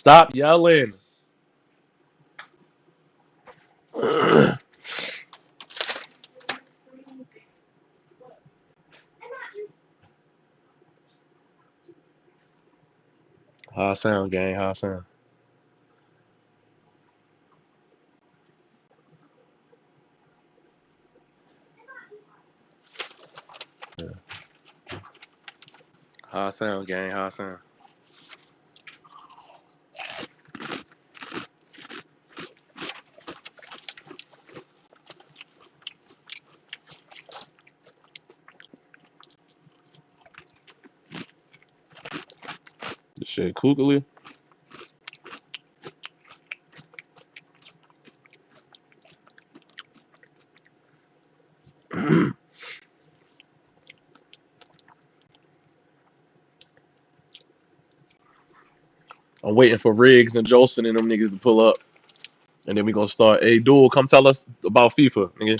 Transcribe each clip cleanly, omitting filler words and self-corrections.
Stop yelling. How I sound, gang? How I sound? Yeah. How I sound, gang? How I sound? This shit kookily. I'm waiting for Riggs and Jolson and them niggas to pull up, and then we gonna start. Hey, dude, come tell us about FIFA, nigga.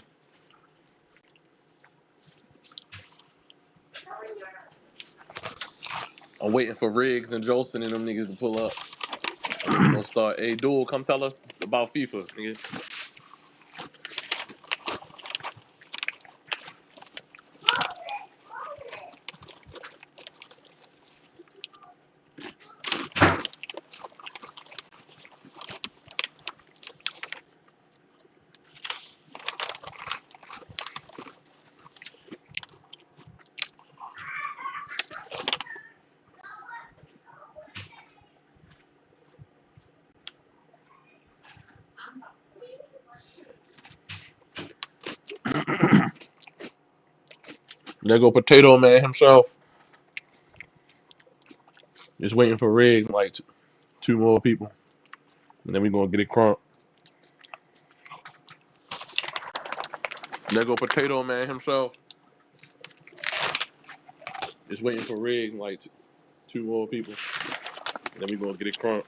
I'm waiting for Riggs and Jolson and them niggas to pull up, and then we gonna start. Hey, dude, come tell us about FIFA, nigga. There go Potato Man himself. Just waiting for Riggs, and like two more people, and then we gonna get it crunk. There go Potato Man himself. Just waiting for Riggs, and like two more people, and then we gonna get it crunk.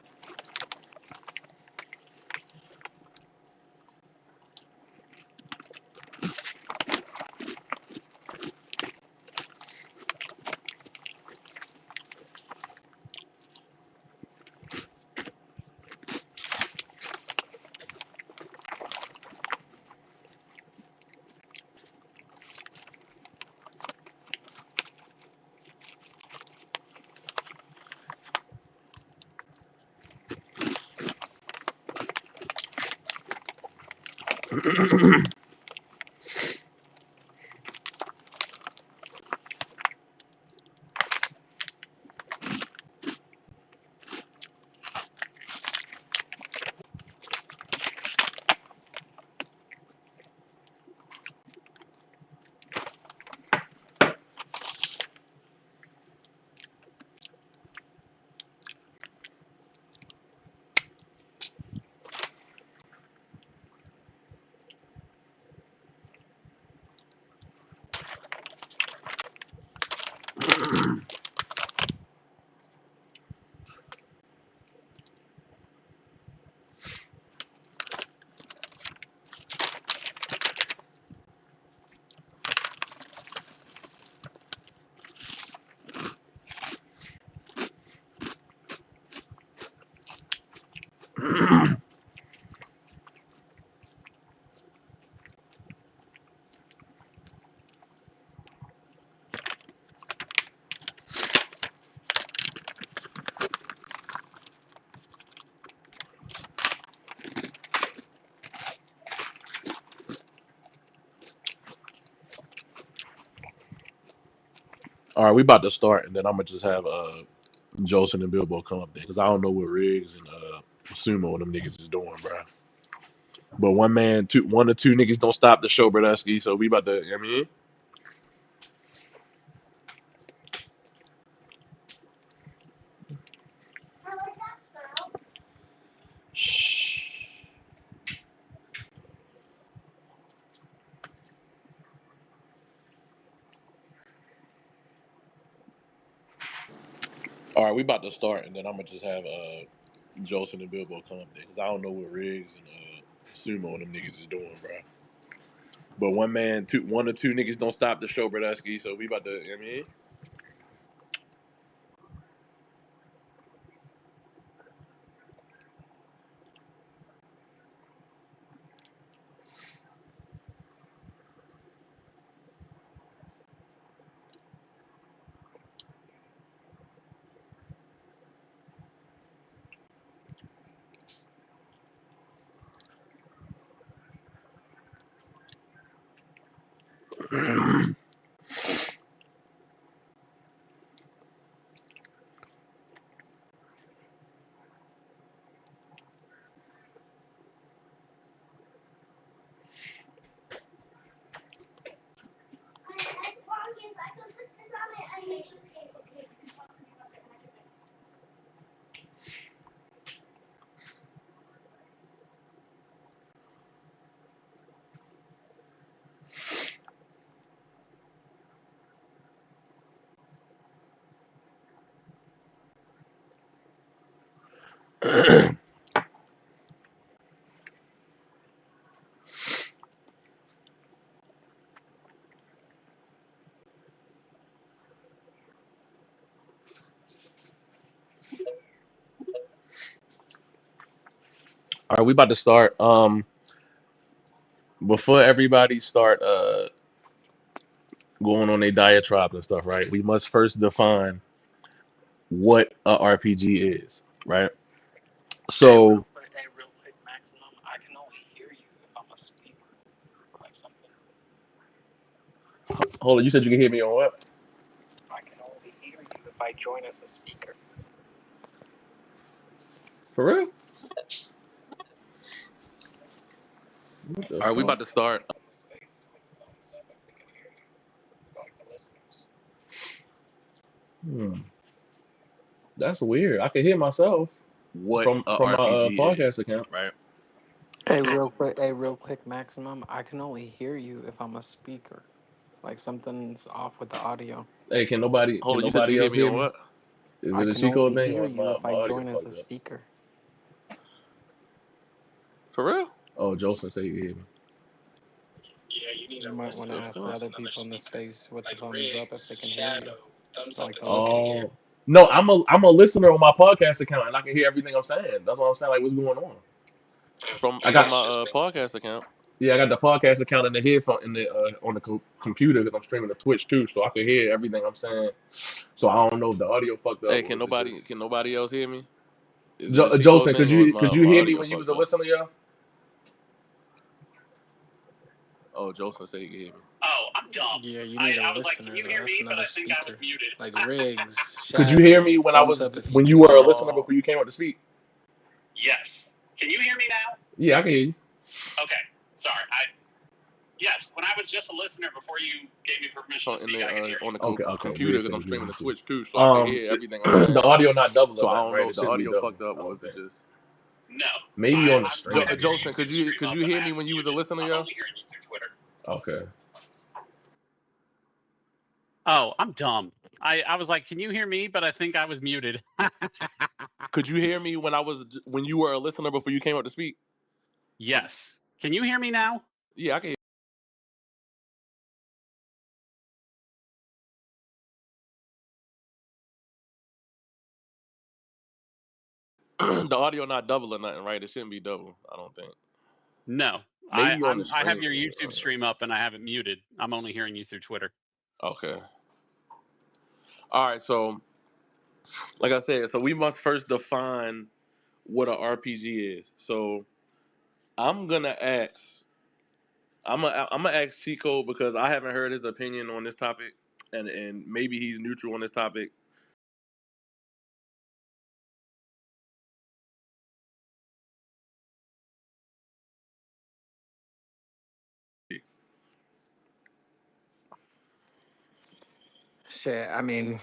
All right, we about to start, and then I'm gonna just have Jolson and Bilbo come up there because I don't know what Riggs and Sumo and them niggas is doing, bro. But one or two niggas don't stop the show, Brodusky. So we about to. I mean, shh. All right, we about to start, and then I'm gonna just have Jolson and Bilbo come up there because I don't know what Riggs and Sumo and them niggas is doing, bro. But one or two niggas don't stop the show, Brodusky. So we about to. I mean. All right, we about to start. Before everybody start going on their diatribe and stuff, right? We must first define what a RPG is, right? So, hold on, you said you can hear me on what? For real? What the All right, we about fuck? to start. Hmm. That's weird. I can hear myself What from a my RPG podcast is, account. right? Hey, real quick, Maximum. I can only hear you if I'm a speaker. Like something's off with the audio. Hey, can Hold on, you said you nobody can hear else me hear on me? what? Is I it a can cheat code only thing hear or is you my, if my I audio join as a fucked up? speaker. For real? Oh, Joseph said he can hear me. You might want to The ask the fuck? other people in the space with the thumbs up if they can hear you. Like the listeners. Oh no, I'm a listener on my podcast account and I can hear everything I'm saying. That's what I'm saying. Like, what's going on? From I from got my podcast account. Yeah, I got the podcast account in the headphone in the on the computer because I'm streaming to Twitch too, so I can hear everything I'm saying. So I don't know if the audio fucked up Hey, or can is it nobody just can nobody else hear me? Is it a cheat code Joseph? Could thing or is you could my, you my hear me audio when you was fucked a up? listener, yo? Oh, Joseph said he can hear me. Yeah, you need a listener though. That's another speaker. Like Riggs, Could you hear Shadow, me thumbs up if you when you can were a hear. listener Oh, before you came up to speak? Yeah, I can hear you. in the on the Okay. computer Rick because said I'm he can hear streaming me to too. Twitch too, so I can hear everything I'm The saying. audio not double So or I nothing, don't know right? if It the shouldn't be audio double. fucked up I or don't is it think. just. Maybe on the stream. Joseph, could you hear me when you was a listener, yo? Okay. Oh, I'm dumb. I was like, can you hear me? But I think I was muted. Could you hear me when you were a listener before you came up to speak? Yes. Can you hear me now? Yeah, I can. The audio not double or nothing, right? It shouldn't be double. I don't think. No. Maybe on the I have stream. your YouTube stream up and I have it muted. I'm only hearing you through Twitter. Okay. All right. So, like I said, so we must first define what an RPG is. So, I'm gonna ask. I'm gonna ask Chico because I haven't heard his opinion on this topic, and maybe he's neutral on this topic. Shit, I mean,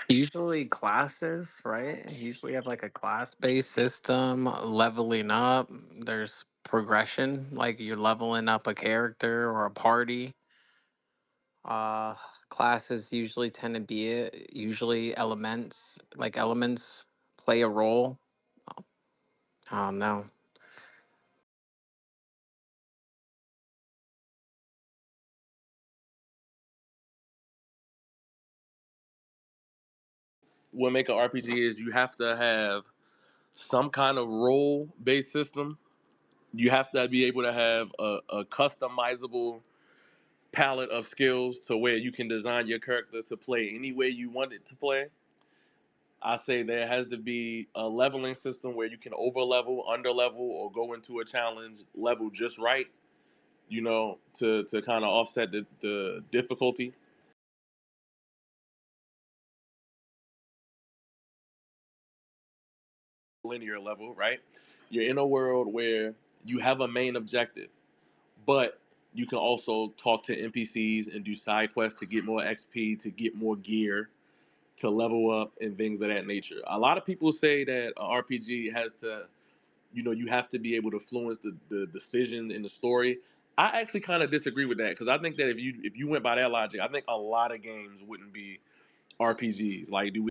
usually classes, right? Usually have like a class-based system, leveling up. There's progression, like you're leveling up a character or a party. Uh, Classes usually tend to be it. Usually elements play a role. I don't know. What make an RPG is you have to have some kind of role based system. You have to be able to have a customizable palette of skills to where you can design your character to play any way you want it to play. I say there has to be a leveling system where you can over level, under level, or go into a challenge level just right, to kind of offset the difficulty. Linear level, right? You're in a world where you have a main objective, but you can also talk to NPCs and do side quests to get more XP, to get more gear, to level up, and things of that nature. A lot of people say that an RPG has to, you have to be able to influence the decision in the story. I actually kind of disagree with that because I think that if you went by that logic, I think a lot of games wouldn't be RPGs. Like, do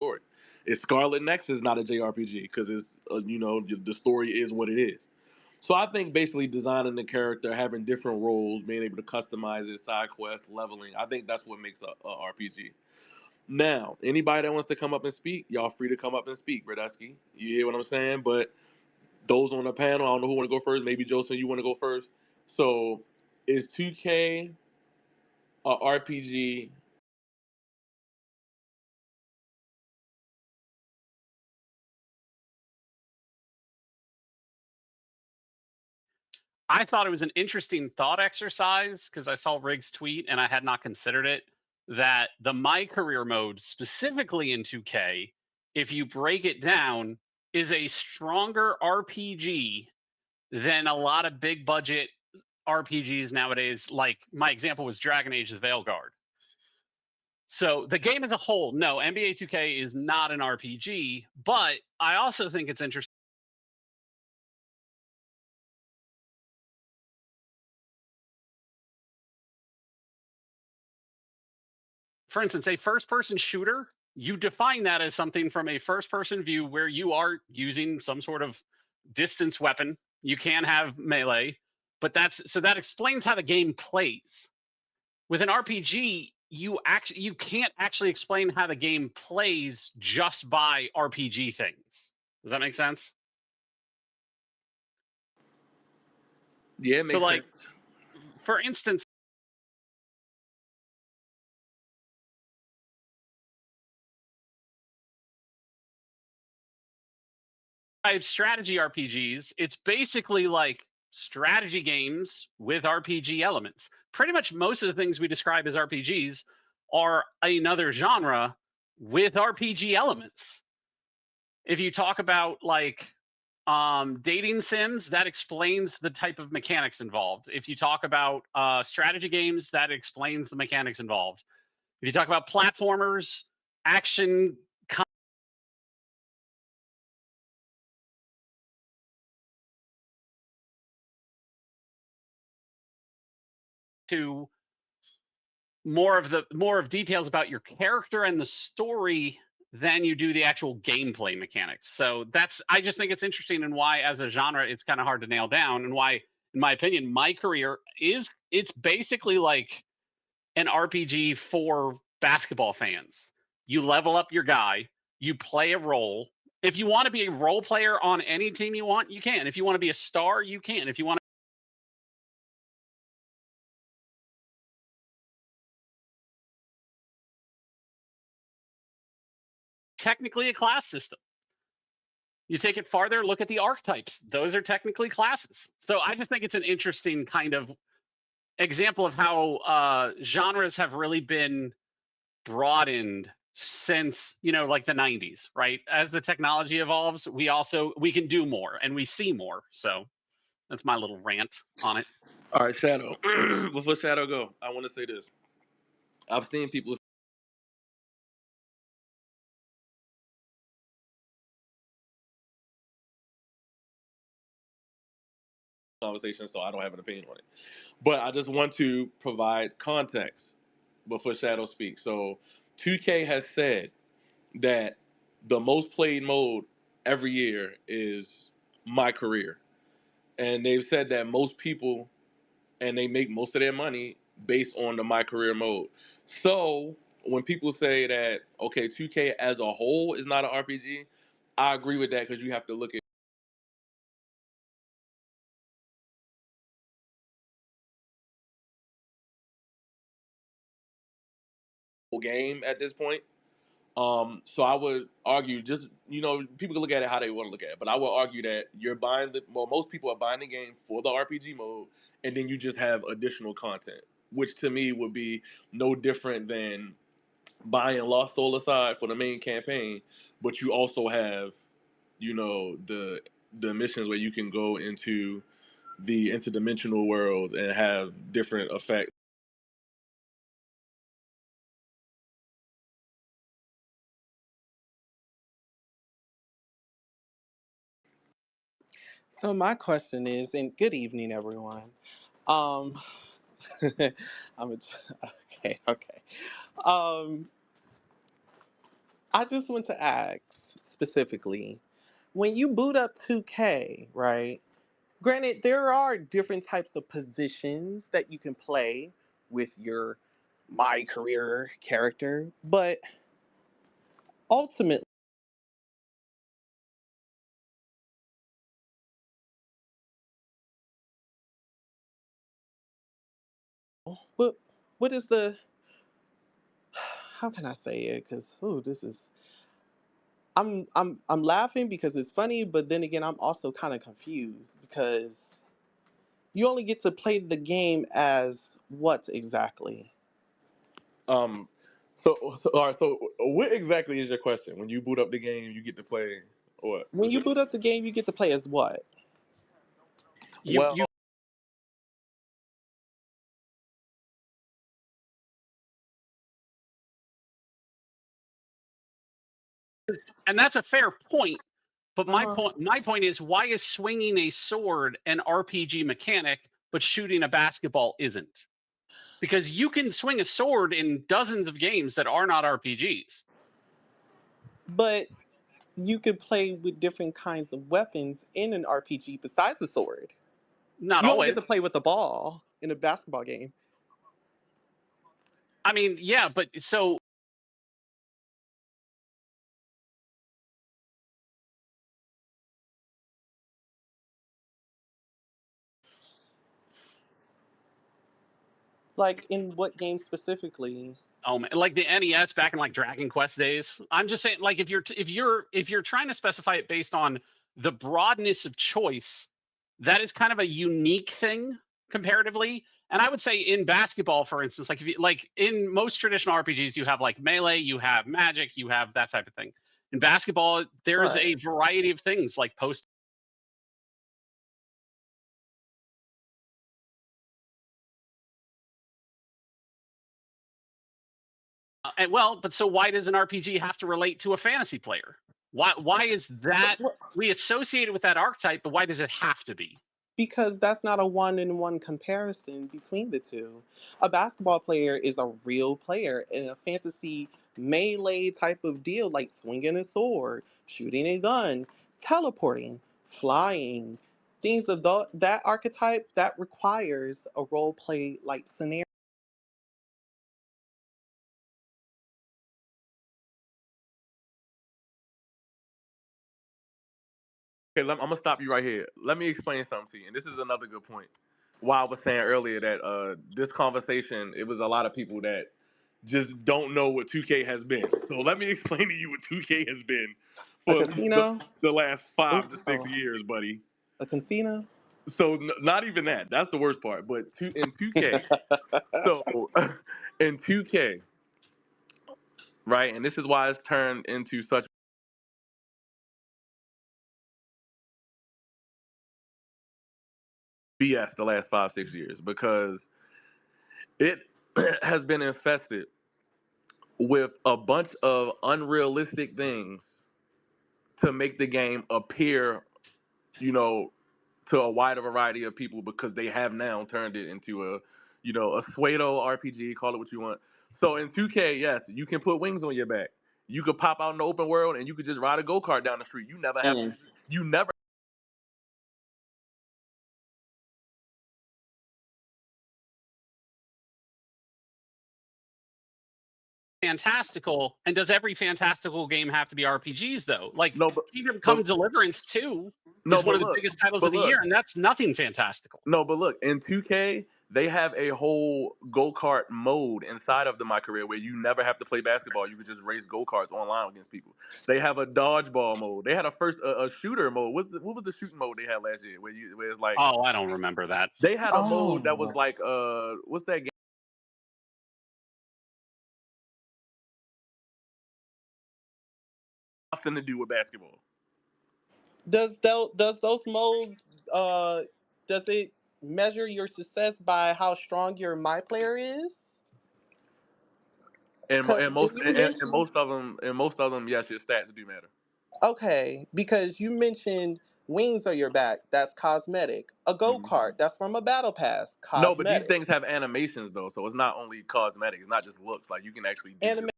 story. Is Scarlet Nexus not a JRPG because it's the story is what it is. So I think basically designing the character, having different roles, being able to customize it, side quests, leveling. I think that's what makes a RPG. Now, anybody that wants to come up and speak, y'all free to come up and speak, Bradesky. You hear what I'm saying? But those on the panel, I don't know who want to go first. Maybe Joseph, you want to go first. So, is 2K a RPG? I thought it was an interesting thought exercise because I saw Riggs tweet and I had not considered it. That the My Career mode, specifically in 2K, if you break it down, is a stronger RPG than a lot of big budget RPGs nowadays. Like my example was Dragon Age: The Veilguard. So the game as a whole, no, NBA 2K is not an RPG, but I also think it's interesting. For instance, a first person shooter, you define that as something from a first person view where you are using some sort of distance weapon. You can have melee, but that explains how the game plays. With an RPG, you can't actually explain how the game plays just by RPG things. Does that make sense? Yeah, it So makes like sense. for instance, strategy RPGs, it's basically like strategy games with RPG elements. Pretty much most of the things we describe as RPGs are another genre with RPG elements. If you talk about like dating sims, that explains the type of mechanics involved. If you talk about strategy games, that explains the mechanics involved. If you talk about platformers, action to more of details about your character and the story than you do the actual gameplay mechanics. So I just think it's interesting and why as a genre it's kind of hard to nail down, and why in my opinion My Career it's basically like an RPG for basketball fans. You level up your guy, you play a role. If you want to be a role player on any team you want, you can. If you want to be a star, you can. If you want technically a class system. You take it farther, look at the archetypes. Those are technically classes. So I just think it's an interesting kind of example of how genres have really been broadened since, like the 90s, right? As the technology evolves, we can do more and we see more. So that's my little rant on it. All right, Shadow. Before Shadow go, I want to say this. I've seen people conversation, so I don't have an opinion on it. But I just want to provide context before Shadow speaks. So 2K has said that the most played mode every year is My Career. And they've said that most people and they make most of their money based on the My Career mode. So when people say that okay, 2K as a whole is not an RPG, I agree with that because you have to look at the whole game at this point. So I would argue just people can look at it how they want to look at it, but I would argue that you're buying most people are buying the game for the RPG mode, and then you just have additional content, which to me would be no different than buying Lost Soul Aside for the main campaign, but you also have the missions where you can go into the interdimensional worlds and have different effects. So my question is, and good evening, everyone. Um, I'm a, okay, okay. Um, I just want to ask specifically, when you boot up 2K, right? Granted, there are different types of positions that you can play with your my career character, but ultimately, what what is the how can I say it? Because this is I'm laughing because it's funny, but then again, I'm also kind of confused because you only get to play the game as what exactly? Um, so all right. So what exactly is your question? When you boot up the game, you get to play what? When you boot up the game, you get to play as what? Well, You and that's a fair point. But Uh-huh. my point is, why is swinging a sword an RPG mechanic, but shooting a basketball isn't? Because you can swing a sword in dozens of games that are not RPGs. But you could play with different kinds of weapons in an RPG besides the sword. Not You only get always. to play with the ball in a basketball game. I mean, yeah, but so Like in what game specifically? oh man, like the NES back in like Dragon Quest days. I'm just saying, like if you're trying to specify it based on the broadness of choice, that is kind of a unique thing comparatively. And I would say in basketball, for instance, like if you like in most traditional RPGs, you have like melee, you have magic, you have that type of thing. In basketball, there's Right. a variety of things like post. And well, but so why does an RPG have to relate to a fantasy player? Why is that we associate it with that archetype, but why does it have to be? Because that's not a one-in-one comparison between the two. A basketball player is a real player in a fantasy melee type of deal, like swinging a sword, shooting a gun, teleporting, flying, things of that archetype that requires a role play like scenario. okay, I'm gonna stop you right here. Let me explain something to you, and this is another good point. Why I was saying earlier that this conversation, it was a lot of people that just don't know what 2K has been. So let me explain to you what 2K has been A for casino? the last five to six Oh, years, buddy. a casino? So not even that. That's the worst part. But in 2K, so in 2K, right, and this is why it's turned into such BS the last 5 6 years because it has been infested with a bunch of unrealistic things to make the game appear, you know, to a wider variety of people because they have now turned it into a pseudo RPG, call it what you want. So in 2K, yes, you can put wings on your back. You could pop out in the open world and you could just ride a go-kart down the street. Mm. You never Fantastical, and does every fantastical game have to be RPGs though? Like no Kingdom Come but Deliverance 2 no is one but of the look biggest titles of but the year, look and that's nothing fantastical. no but look in 2K they have a whole go-kart mode inside of the My Career where you never have to play basketball. You could just race go-karts online against people. They have a dodgeball mode. They had a shooter mode. What was the shooting mode they had last year where it's like Oh, I don't remember that. they had a mode that was Oh. like what's that game? Nothing to do with basketball. Does those modes does it measure your success by how strong your my player is? Because if you And mentioned most of them, yes, your stats do matter. okay, because you mentioned wings on your back, that's cosmetic. A go Mhm. kart, that's from a battle pass, No, but these cosmetic. things have animations though, so it's not only cosmetic. It's not just looks. Like you can actually do your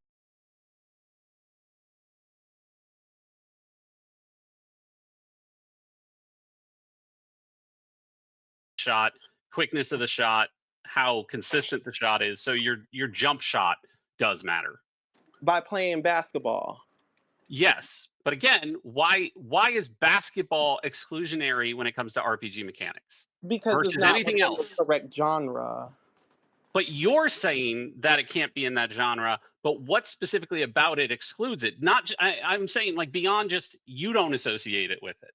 shot, quickness of the shot, how consistent the shot is. So your jump shot does matter. By playing basketball. Yes, but again, why is basketball exclusionary when it comes to RPG mechanics Because it's versus not anything within the else? correct genre. But you're saying that it can't be in that genre, but what specifically about it excludes it? Not I'm saying like beyond just you don't associate it with it.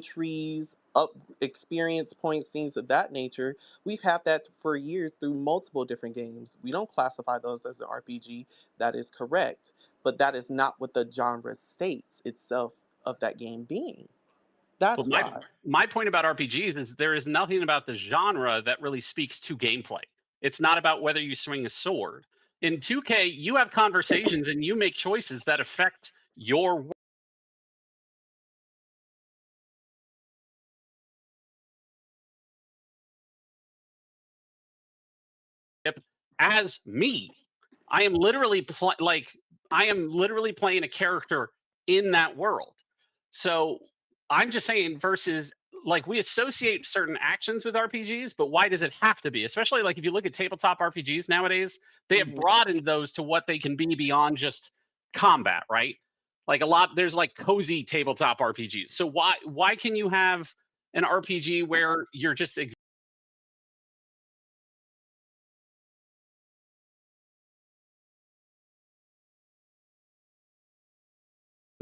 Trees, up experience points, things of that nature. We've had that for years through multiple different games. We don't classify those as an RPG. That is correct. But that is not what the genre states itself of that game being. But That's why. my point about RPGs is there is nothing about the genre that really speaks to gameplay. It's not about whether you swing a sword. In 2K, you have conversations and you make choices that affect your as me. I am literally I am literally playing a character in that world. So I'm just saying versus like we associate certain actions with RPGs, but why does it have to be? Especially like if you look at tabletop RPGs nowadays, they have broadened those to what they can be beyond just combat, right? Like a lot there's like cozy tabletop RPGs. So why can you have an RPG where you're just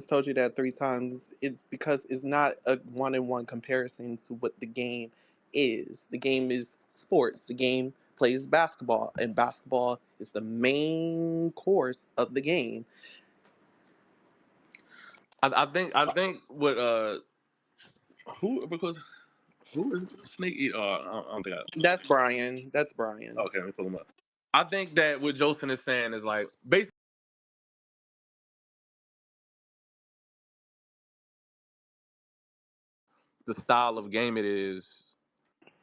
Told you that 3 times. It's because it's not a one-on-one comparison to what the game is. The game is sports. The game plays basketball, and basketball is the main course of the game. I think what who is Snake Eater? I don't think I. That's Brian. That's Brian. Okay, let me pull him up. I think that what Jolson is saying is like basically the style of game it is.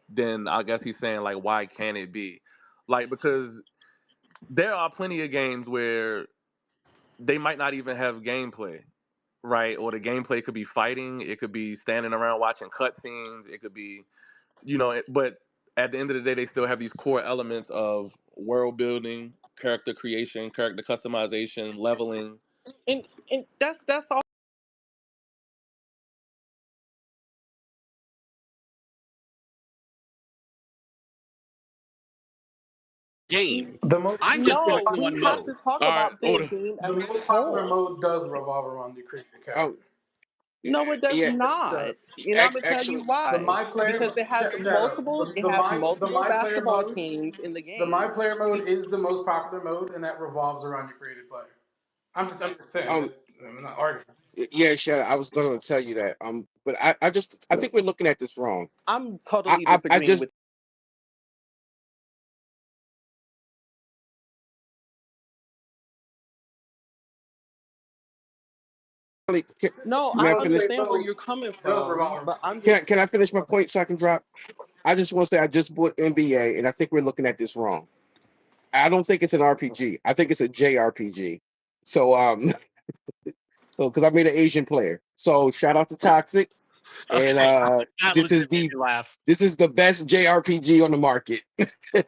Then I guess he's saying like why can't it be like because there are plenty of games where they might not even have gameplay, right? Or the gameplay could be fighting, it could be standing around watching cutscenes, it could be, but at the end of the day, they still have these core elements of world building, character creation, character customization, leveling. And that's all. game. The most I'm just No, picking we one have mode. to talk All right, about the game the as a most popular whole. mode does revolve around the creator character. Oh, No, it does yeah. not. And I'm gonna tell you Actually, The why. my player Because it has shadow. multiple. It The has my the multiple my player basketball mode. teams in the The my game. player mode is the most popular mode, and that revolves around your created player. I'm just saying um, that I'm not arguing. yeah, Shadow, I was going to tell you that. But I think we're looking at this wrong. I'm I, totally I disagreeing just with. really No, may I I Most finish? player understand where mode you're coming does from, revolve. but I'm Can I, just can I finish my point so I can drop? I just want to say I just bought NBA, and I think we're looking at this wrong. I don't think it's an RPG. I think it's a JRPG. So so because I made an Asian player. So shout out to Toxic, and Okay, that this legit is made the me laugh. this is the best JRPG on the market.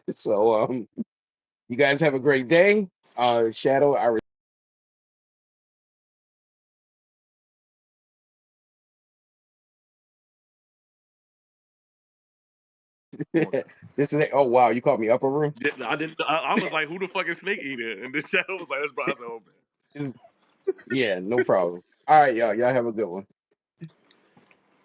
So you guys have a great day. Shadow, I this is oh wow, you called me upper room. I didn't. I was like, who the fuck is Snake Eater? And the shadow was like, that's Brian. I said, oh, man. Yeah, no problem. All right, y'all. Y'all have a good one.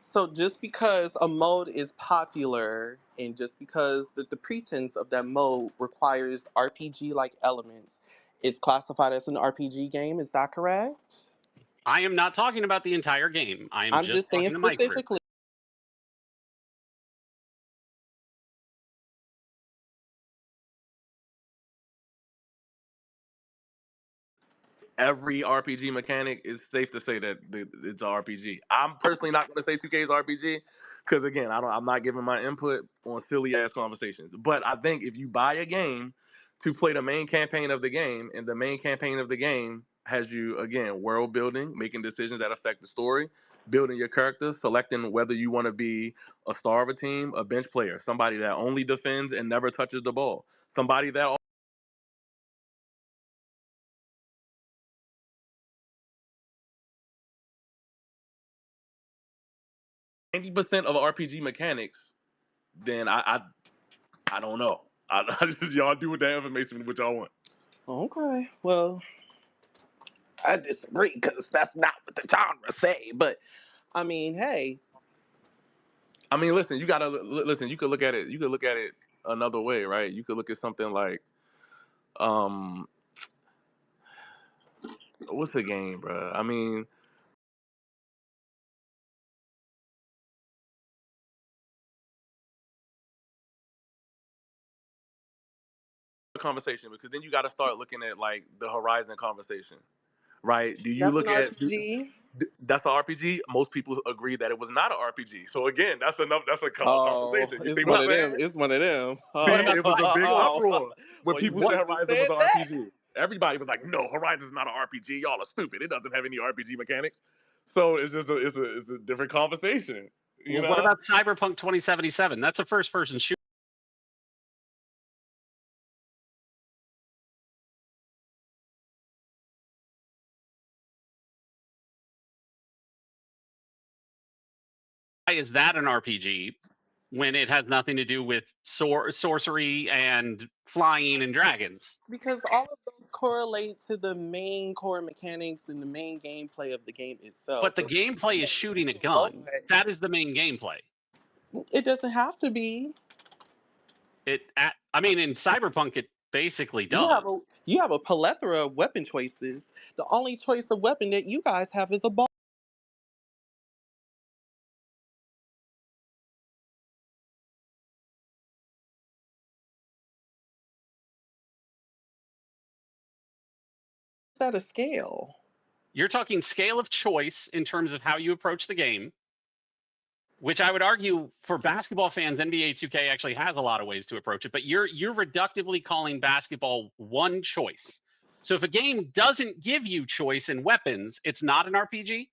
so just because a mode is popular and just because the pretense of that mode requires RPG like elements, is classified as an RPG game. Is that correct? I am not talking about the entire game. I am I'm just just saying talking to my career. specifically. Every RPG mechanic is safe to say that it's an RPG. I'm personally not going to say 2K is RPG because again, I'm not giving my input on silly ass conversations. But I think if you buy a game to play the main campaign of the game, and the main campaign of the game has you, again, world building, making decisions that affect the story, building your character, selecting whether you want to be a star of a team, a bench player, somebody that only defends and never touches the ball, somebody that 90% of RPG mechanics, then I don't know. I just, y'all do with that information what y'all want. Okay, well, I disagree because that's not what the genre say. But I mean, hey, I mean, listen, you gotta listen. You could look at it. You could look at it another way, right? You could look at something like, um, what's the game, bro? I mean, conversation, because then you got to start looking at like the Horizon conversation, right? Do you that's an look at RPG. that's an RPG? Most people agree that it was not an RPG. So again, that's enough. That's a Oh, conversation. You it's see what one I'm of them. saying? It's one of them. See, What about it was a big uproar when Well, you people should said have just Horizon was said an that. RPG. Everybody was like, "No, Horizon's not an RPG. Y'all are stupid. It doesn't have any RPG mechanics." So it's just it's a different conversation, you what know? about Cyberpunk 2077? That's a first-person shooter. Why is that an RPG when it has nothing to do with sorcery and flying and dragons? Because all of those correlate to the main core mechanics and the main gameplay of the game itself. But the gameplay is shooting a gun. Okay. That is the main gameplay. It doesn't have to be. I mean, in Cyberpunk, it basically You does. have a plethora of weapon choices. The only choice of weapon that you guys have is a ball. At a scale. You're talking scale of choice in terms of how you approach the game, which I would argue for basketball fans, NBA 2K actually has a lot of ways to approach it, but you're reductively calling basketball one choice. So if a game doesn't give you choice in weapons, it's not an RPG?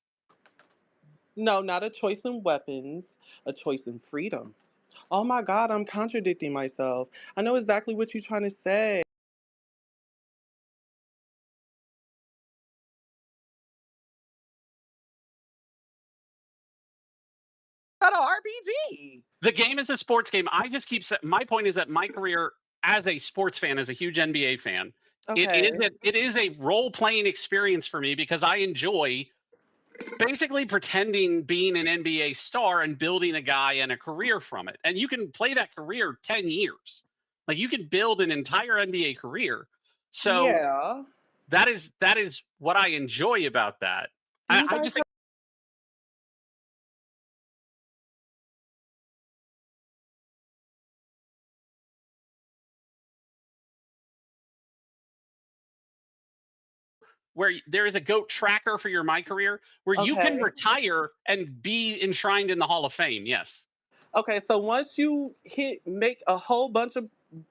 No, not a choice in weapons, a choice in freedom. Oh my God, I'm contradicting myself. I know exactly what you're trying to say. Not an RPG. The game is a sports game. I just keep my point is that my career as a sports fan, as a huge NBA fan, Okay. it is a role playing experience for me because I enjoy basically pretending being an NBA star and building a guy and a career from it. And you can play that career 10 years. Like you can build an entire NBA career. So Yeah. that is what I enjoy about that. Do you I guys just think where there is a GOAT tracker for your My Career where you can Okay. retire and be enshrined in the Hall of Fame. Yes. Okay, so once you make a whole bunch of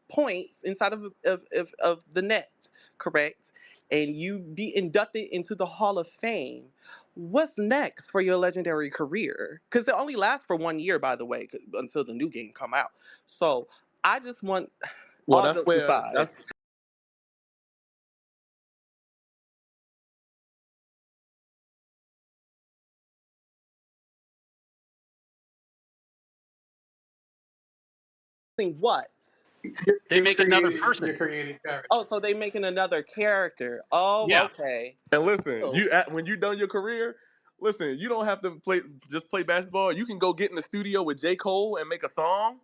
points inside of the net, correct, and you be inducted into the Hall of Fame, what's next for your legendary career? Because it only lasts for 1 year, by the way, until the new game come out. So I just want Well, all that's jokes where aside. that's What? They make another person. You're creating character. Oh, so they making another character. Oh, Yeah. okay. and listen, Oh. when you done your career, listen, you don't have to play basketball. You can go get in the studio with J. Cole and make a song.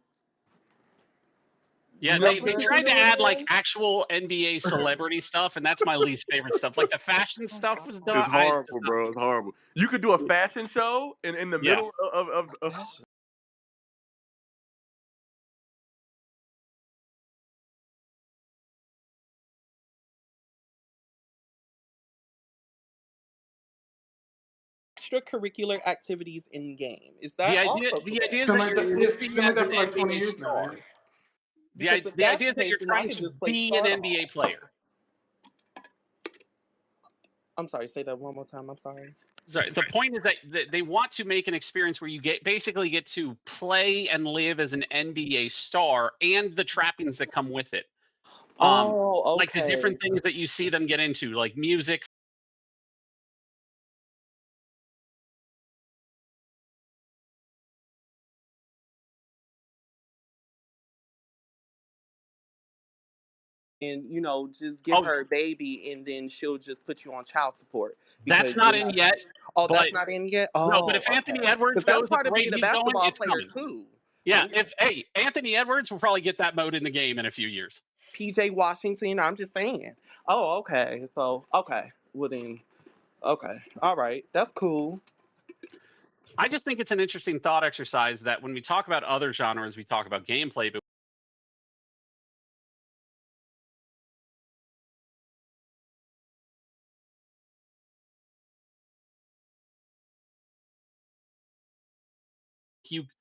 Yeah, You know they what I'm saying? tried to add like actual NBA celebrity stuff, and that's my least favorite stuff. Like the fashion stuff was done. It's It's just horrible, not, bro. It's horrible. You could do a fashion show in the yeah. middle of Extracurricular activities in game. Is The that idea also the correct? idea is Been that like you're that, it's moving been like as that an for like 20 NBA years now, star. right? Because if The that's idea the is that case, you're then I trying could to just play be an Star NBA Hall. player. I'm sorry. Say that one more time. I'm sorry. Sorry, the point is that they want to make an experience where you basically get to play and live as an NBA star and the trappings that come with it. Oh, Like the okay. different things that you see them get into, like music. And just give Oh, her a baby, and then she'll just put you on child support that's because not you're in not. yet, Oh, but that's not in yet. no. But Oh, if Anthony okay. Edwards Because that's goes at part the of rate being a he's going, basketball it's player coming. too. Yeah, Don't get if hey, Anthony Edwards will probably get that mode in the game in a few years. PJ Washington. I'm just saying. Oh, okay. So, okay. Well then, okay. All right. That's cool. I just think it's an interesting thought exercise that when we talk about other genres, we talk about gameplay, but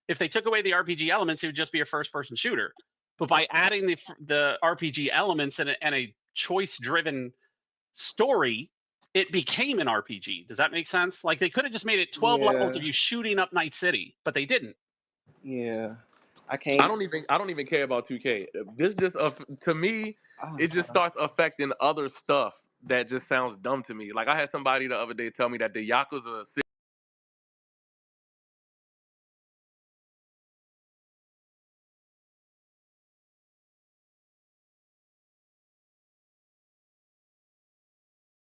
if they took away the RPG elements, it would just be a first-person shooter. But by adding the RPG elements and a choice-driven story, it became an RPG. Does that make sense? Like they could have just made it 12 levels of Yeah. you shooting up Night City, but they didn't. Yeah. I I can't. don't even care about 2K. This just to me, it just Uh, starts affecting other stuff that just sounds dumb to me. Like I had somebody the other day tell me that the Yakuza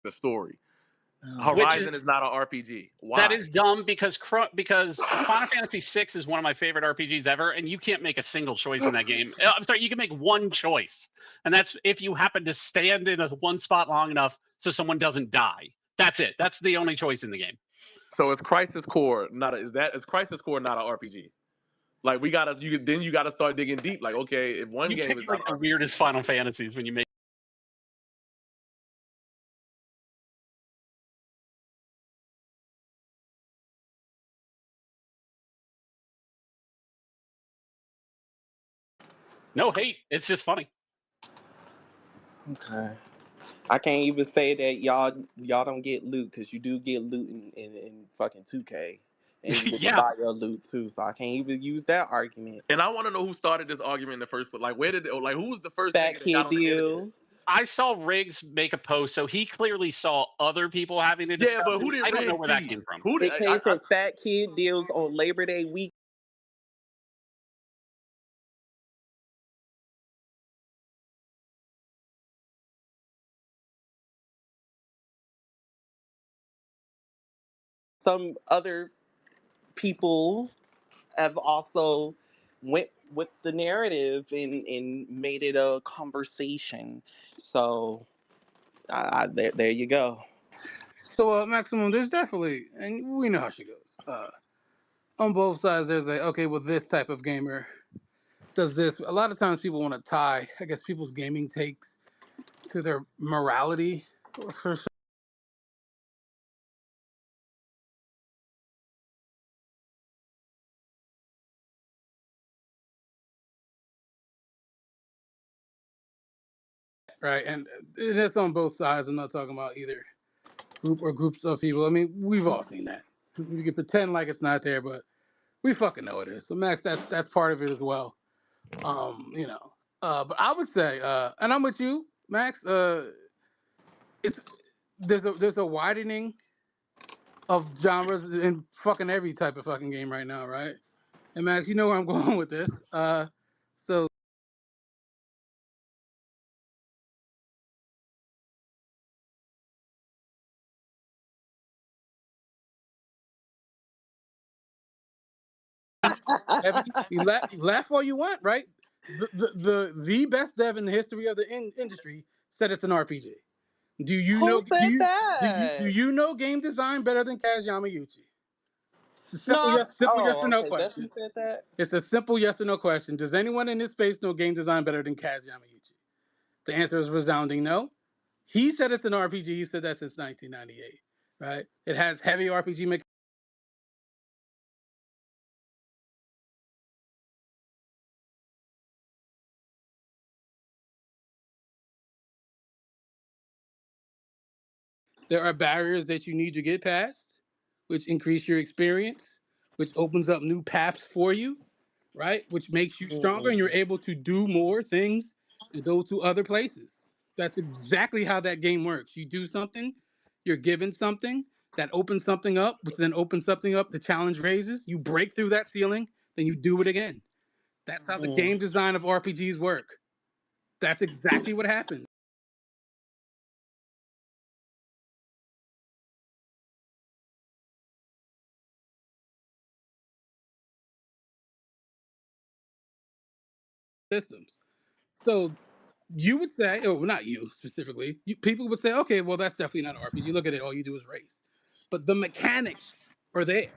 the story. Which is Horizon is not an RPG. that Why? is dumb because Final Fantasy VI is one of my favorite RPGs ever, and you can't make a single choice in that game. I'm sorry, you can make one choice, and that's if you happen to stand in one spot long enough so someone doesn't die. That's it. That's the only choice in the game. So is Crisis Core not a, is Crisis Core not an RPG? Like we gotta you gotta start digging deep. Like okay, if one You game picked is not like an the RPG, weirdest Final Fantasies when you make. No hate. It's just funny. okay. I can't even say that y'all don't get loot because you do get loot in fucking 2K, and you get to Yeah. buy your loot too. So I can't even use that argument. and I want to know who started this argument in the first place. Like where did like who was the first Fat nigga that got kid on the internet? deals. I saw Riggs make a post, so he clearly saw other people having a Yeah, but discussion. who did I don't know Rig where that see? came from. Who did It came from Fat Kid Deals on Labor Day week. Some other people have also went with the narrative and made it a conversation. So there you go. So, Maximum, there's definitely, and we know how she goes. On both sides, there's like, okay, well, this type of gamer does this. A lot of times people want to tie, I guess, people's gaming takes to their morality. For right, and it's on both sides. I'm not talking about either group or groups of people. I mean, we've all seen that. You can pretend like it's not there, but we fucking know it is. So Max, that's part of it as well. You know. But I would say, and I'm with you, Max. It's there's a widening of genres in fucking every type of fucking game right now, right? And Max, you know where I'm going with this. So heavy. You laugh all you want, right? The best dev in the history of the industry said it's an RPG. Do you Who know? Do said you do you do that? you know game design better than Kaz Yamauchi? It's a No. simple yes Oh, or no okay. That's who question. said that. It's a simple yes or no question. Does anyone in this space know game design better than Kaz Yamauchi? The answer is resounding no. He said it's an RPG. He said that since 1998, right? It has heavy RPG mechanics. There are barriers that you need to get past, which increase your experience, which opens up new paths for you, right? Which makes you stronger and you're Mm-mm. able to do more things and go to other places. That's exactly how that game works. You do something, you're given something that opens something up, which then opens something up, the challenge raises, you break through that ceiling, then you do it again. That's how the Mm. game design of RPGs work. That's exactly what happens. Systems. So you would say, oh, not you specifically, people would say, okay, well, that's definitely not an RPG. Look at it, all you do is race. But the mechanics are there.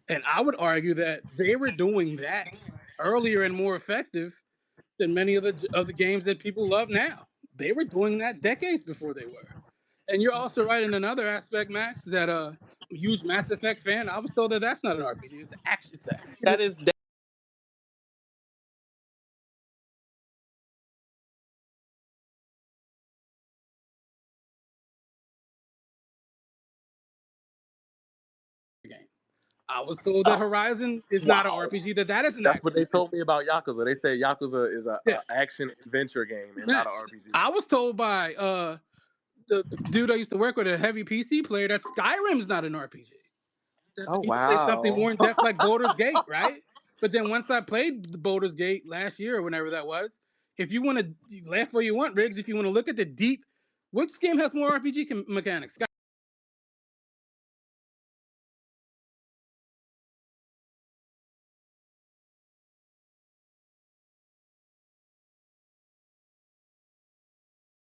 And I would argue that they were doing that earlier and more effective than many of the games that people love now. They were doing that decades before they were. And you're also right in another aspect, Max, that huge Mass Effect fan. I was told that that's not an RPG. It's an action That is game. I was told that oh, Horizon is not an wow. RPG. That is an That's what action they adventure. told me about Yakuza. They said Yakuza is Yeah, a action adventure game and not an Max. RPG. I was told by the dude I used to work with, a heavy PC player, that Skyrim's not an RPG. Oh You play something wow. more in depth like Baldur's Gate, right? But then once I played the Baldur's Gate last year or whenever that was, if you want to laugh where you want, Riggs, if you want to look at the deep, which game has more RPG mechanics?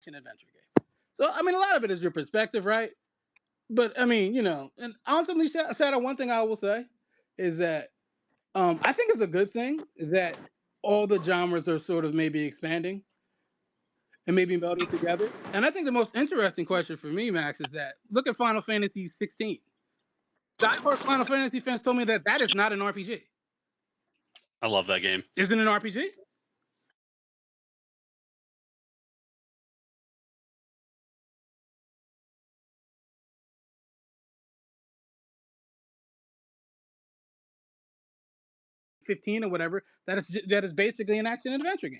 Action adventure game. So I mean, a lot of it is your perspective, right? But I mean, and ultimately, Shadow, one thing I will say is that I think it's a good thing that all the genres are sort of maybe expanding and maybe melding together. And I think the most interesting question for me, Max, is that look at Final Fantasy 16. Diehard Final Fantasy fans told me that that is not an RPG. I love that game. Isn't it an RPG? '15 or whatever. That is basically an action adventure game.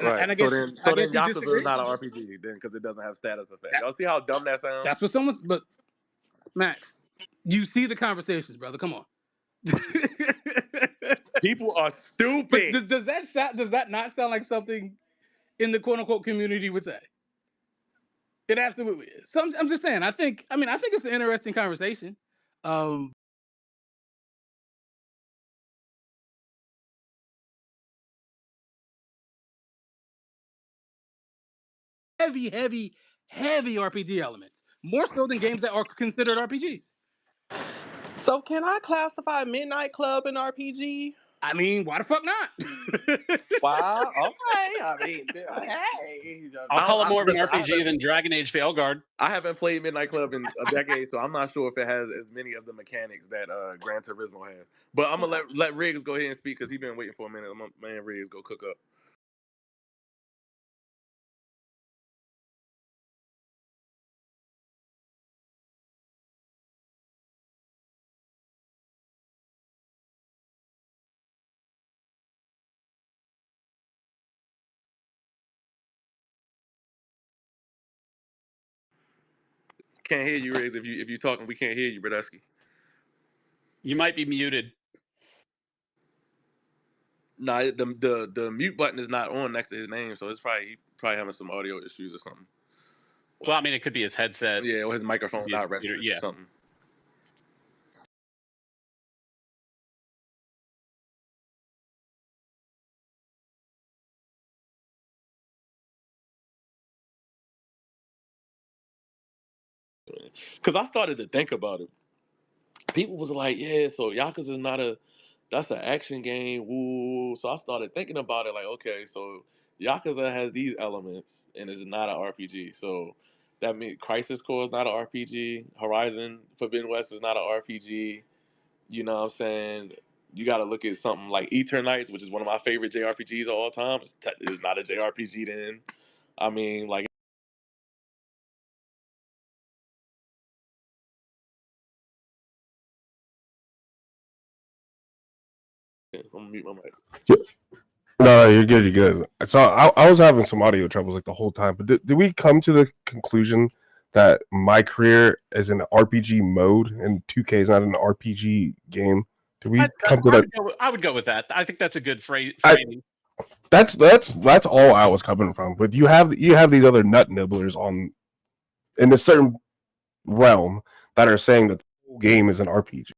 Right. And I So guess then, I so guess then you Yakuza is disagree. not an RPG then because it doesn't have status effect. That, Y'all see how dumb that sounds? that's what someone's. But Max, you see the conversations, brother. Come on. People are But stupid. does that not sound like something in the quote unquote community would say? It absolutely is. So I'm just saying. I think it's an interesting conversation. Um, heavy, heavy, heavy RPG elements, more so than games that are considered RPGs. So can I classify Midnight Club an RPG? I mean, why the fuck not? Wow. Okay. I mean, hey. I'll call it more of an Listen, RPG than Dragon Age Veilguard. I haven't played Midnight Club in a decade, so I'm not sure if it has as many of the mechanics that Gran Turismo has. But I'm gonna let Riggs go ahead and speak because he's been waiting for a minute. Man, Riggs, go cook up. Can't hear you, Riggs. If you talking, we can't hear you, Bradesky. You might be muted. Nah, the mute button is not on next to his name, so it's he probably having some audio issues or something. Well, I mean, it could be his headset. Yeah, or his microphone Be his not computer. registered or Yeah. something. Because I started to think about it. People was like, yeah, so Yakuza is not that's an action game. Woo. So I started thinking about it like, okay, so Yakuza has these elements and it's not an RPG. So that means Crisis Core is not an RPG. Horizon Forbidden West is not an RPG. You know what I'm saying? You got to look at something like Eternights, which is one of my favorite JRPGs of all time. It's not a JRPG then. I mean, like, I'm gonna mute my mic. No, you're good. You're good. So I was having some audio troubles like the whole time. But did we come to the conclusion that my career is an RPG mode and 2K is not an RPG game? Did we come to that? I would go with that. I think that's a good I, framing. that's all I was coming from. But you have these other nut nibblers on in a certain realm that are saying that the whole game is an RPG.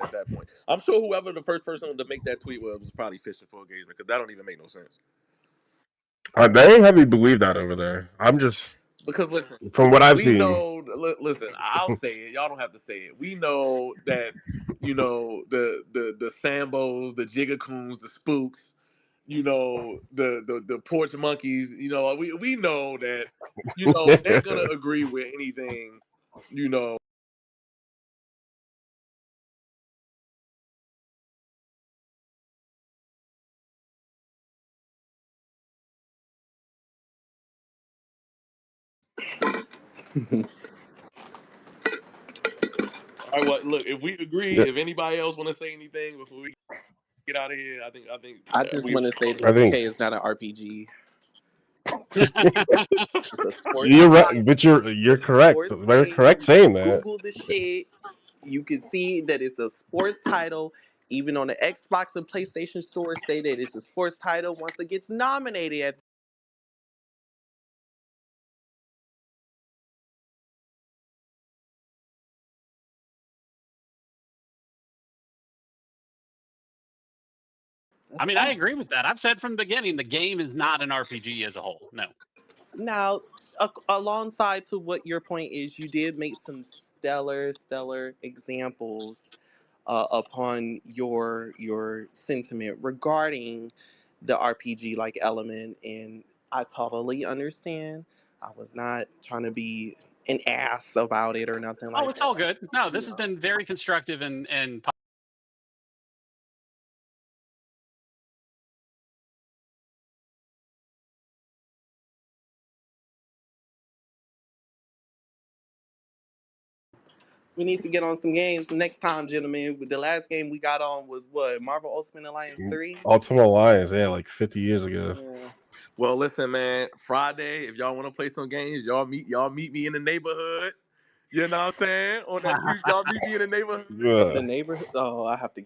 At that point, I'm sure whoever the first person to make that tweet was probably fishing for engagement because that don't even make no sense. They ain't have me believe that over there. I'm just Because listen, from what I've we seen. know. Listen, I'll say it. Y'all don't have to say it. We know that the Sambos, the Jigacoons, the Spooks, the porch monkeys. We know that they're gonna agree with anything. You know. All right. Well, look. If we agree, Yeah, if anybody else want to say anything before we get out of here, I think I just we. want to say that I think 2K is not an RPG. It's a sports you're right, but title. you're It's a correct. sports They're game. correct You can saying that. Google the shit. You can see that it's a sports title. Even on the Xbox and PlayStation Store, say that it's a sports title. Once it gets nominated at I that's mean, I fine. agree with that. I've said from the beginning the game is not an RPG as a whole. No. Now, alongside to what your point is, you did make some stellar examples upon your sentiment regarding the RPG like element, and I totally understand. I was not trying to be an ass about it or nothing Oh, like it's all that. good. No, You this has know, been very constructive and we need to get on some games next time, gentlemen. The last game we got on was what, Marvel Ultimate Alliance 3. Ultimate Alliance, yeah, like 50 years ago. Yeah. Well, listen, man. Friday, if y'all want to play some games, y'all meet me in the neighborhood. You know what I'm saying? On that Tuesday, y'all meet me in the neighborhood. Yeah. The neighborhood. Oh, I have to